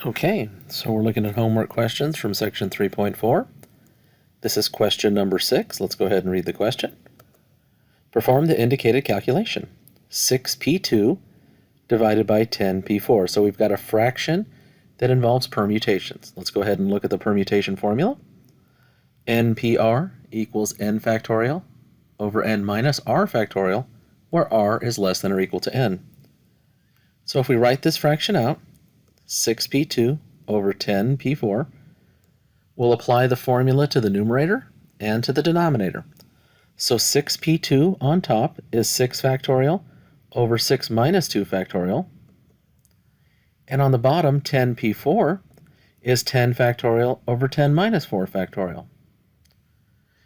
Okay, so we're looking at homework questions from section 3.4. This is question number 6. Let's go ahead and read the question. Perform the indicated calculation. 6p2 divided by 10p4. So we've got a fraction that involves permutations. Let's go ahead and look at the permutation formula. npr equals n factorial over n minus r factorial, where r is less than or equal to n. So if we write this fraction out, 6p2 over 10p4, we'll apply the formula to the numerator and to the denominator. So 6p2 on top is 6 factorial over 6 minus 2 factorial. And on the bottom, 10p4 is 10 factorial over 10 minus 4 factorial.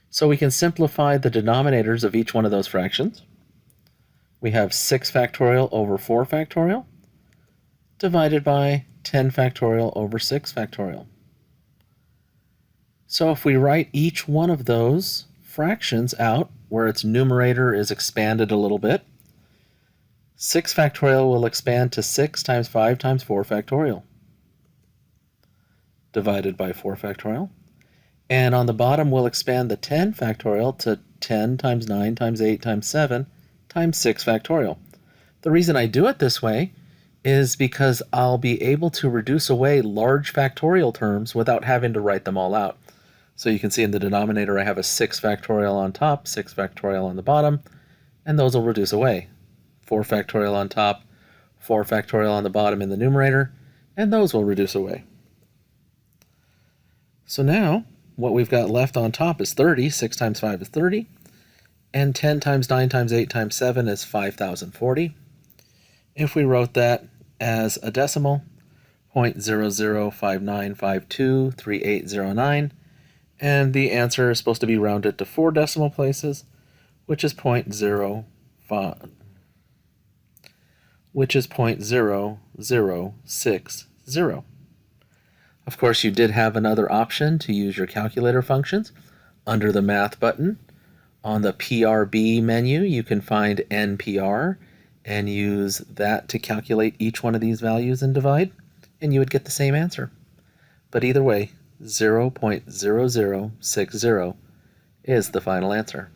So we can simplify the denominators of each one of those fractions. We have 6 factorial over 4 factorial divided by 10 factorial over 6 factorial. So if we write each one of those fractions out where its numerator is expanded a little bit, 6 factorial will expand to 6 times 5 times 4 factorial divided by 4 factorial. And on the bottom, we'll expand the 10 factorial to 10 times 9 times 8 times 7 times 6 factorial. The reason I do it this way is because I'll be able to reduce away large factorial terms without having to write them all out. So you can see in the denominator I have a 6 factorial on top, 6 factorial on the bottom, and those will reduce away. 4 factorial on top, 4 factorial on the bottom in the numerator, and those will reduce away. So now what we've got left on top is 30. 6 times 5 is 30, and 10 times 9 times 8 times 7 is 5,040. If we wrote that as a decimal, 0.0059523809, and the answer is supposed to be rounded to 4 decimal places, which is 0.0060. Of course, you did have another option to use your calculator functions. Under the Math button, on the PRB menu, you can find NPR and use that to calculate each one of these values and divide, and you would get the same answer. But either way, 0.0060 is the final answer.